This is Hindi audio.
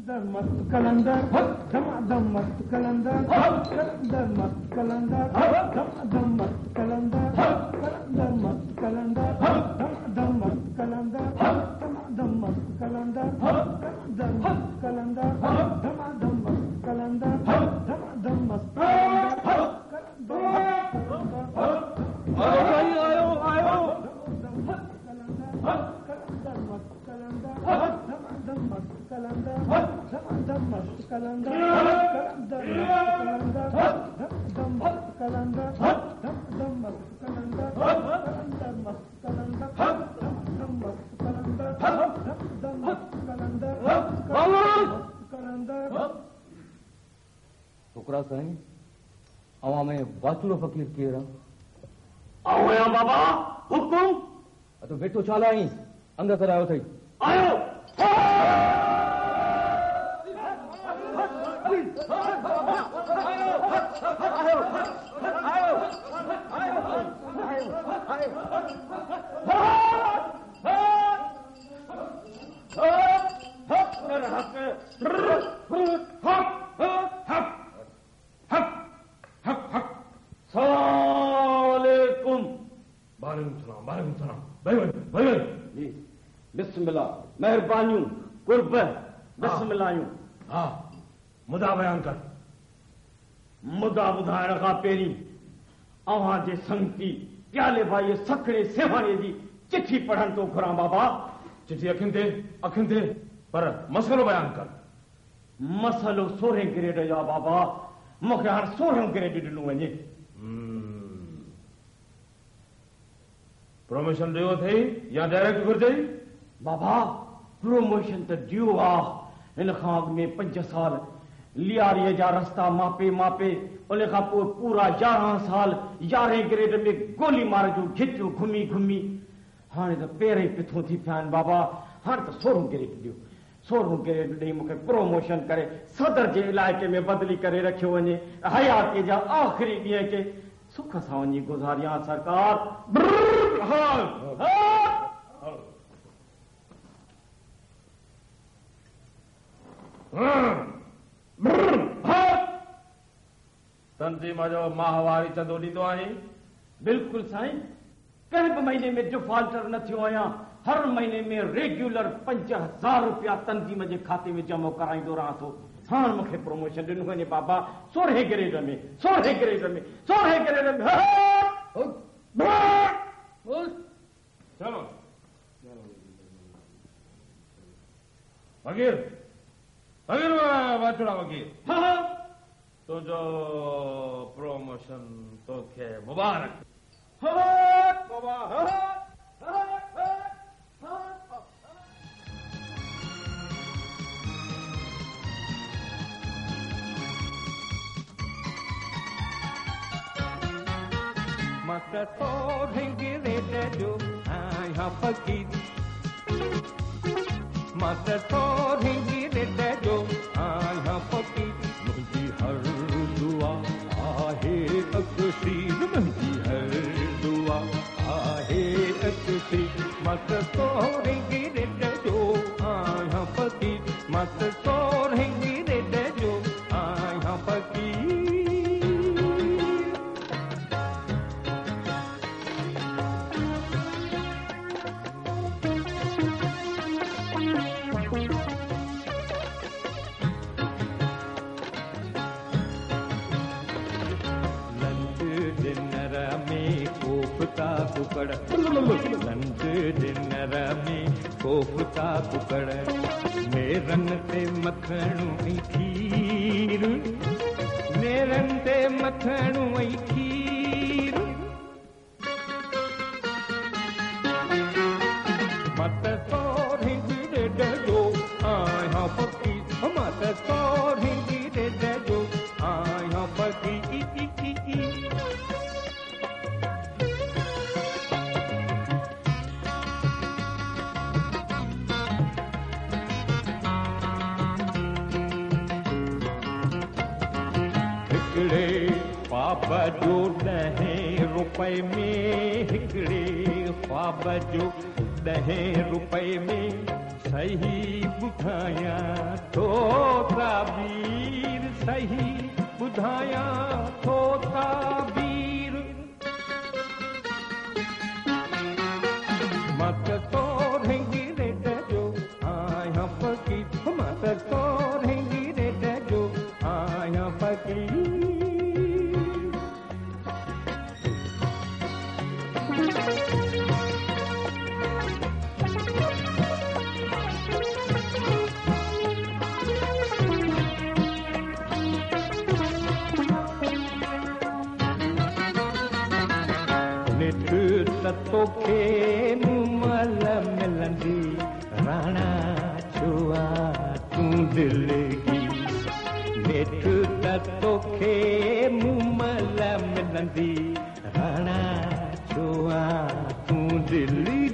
मस्त कलंदर धमाधम मस्त कलंदर कलंदर मस्त कलंदर धमाधम मस्त कलंदर कलंदर मस्त कलंदर धमाधम मस्त कलंदर धमाधम मस्त कलंदर कलंदर मस्त कलंदर धमाधम मस्त कलंदर धमाधम मस्त छोकरा साईं अवां में वाचुड़ो फ़कीर केरु आहे? आया बाबा हुकुम तो बेटो चाला आई अंग करायो थई आयो बिस्मिल्लाह मेहरबानियूं कुर्ब बिस्मिल्लाहियूं हाँ मुदा बयान कर मुदा ॿुधाइण खां पहिरीं अव्हां जे संगती प्याले भाई सखड़े सेवाणीअ जी चिठी पढ़ण थो घुरां बाबा। चिठी अखियुनि ते पर मसलो बयान कर। मसलो 16 ग्रेड जो आहे बाबा मूंखे हाणे 16 ग्रेड ॾिनो वञे। प्रमोशन ॾियो अथई या डायरेक्ट घुरजई? बाबा प्रमोशन त ॾियो आहे हिन खां अॻु में 5 साल लियारीअ जा रस्ता मापे उन खां पोइ पूरा 11 साल 11 ग्रेड में गोली मार जूं घिटियूं घुमी घुमी हाणे त पेर ई पिथूं थी पिया आहिनि बाबा। हाणे त 16 ग्रेड ॾियो 16 ग्रेड ॾेई मूंखे प्रमोशन करे सदर जे इलाइक़े में बदिली करे रखियो वञे। हयातीअ जा आख़िरी ॾींहं के सुख सां वञी गुज़ारियां सरकार। तंज़ीम जो माहवारी चंदो ॾींदो आहीं? बिल्कुलु साईं कंहिं बि महीने में डिफॉल्टर न थियो आहियां। हर महीने में रेग्युलर 5000 रुपया तंज़ीम जे खाते में जमा कराईंदो रहां थो। हाणे मूंखे प्रमोशन ॾिनो वञे बाबा 16 ग्रेड में 16 ग्रेड में 16 ग्रेड में। चलो वकील वाचुड़ा वकील तुझो प्रमोशन तोखे मुबारक। बाबा मत सोहेंगे रे जो आया फकीर मत सोहेंगे रे जो आया फकीर मुझी हर दुआ आहे अक्सीर मुझी हर दुआ आहे अक्सीर मत सोहेंगे रे जो आया फकीर मत सोहेंगे रे जो आया फकीर। लंच डिनर में कोफ्ता कुकड़ नेरन ते मखणू ऐं खीर नेरन ते मखणू ऐं खीर मत सोरे गिरड जो आया फकीर मत सोरे गिरड जो आया फकीर। ख्वाब जो 10 रुपए में हिकड़े ख्वाब जो 10 रुपए में सही बुधाया तो ताबीर सही बुधाया तो ताबीर मत तो रहेंगी रे जो आया फकीर मत तो रहेंगी रे जो आया फकीर तोखे मुमल मिलंदी राणा छुआ तू दिल की नेठ तोखे मुमल मिलंदी राणा छुआ तू दिल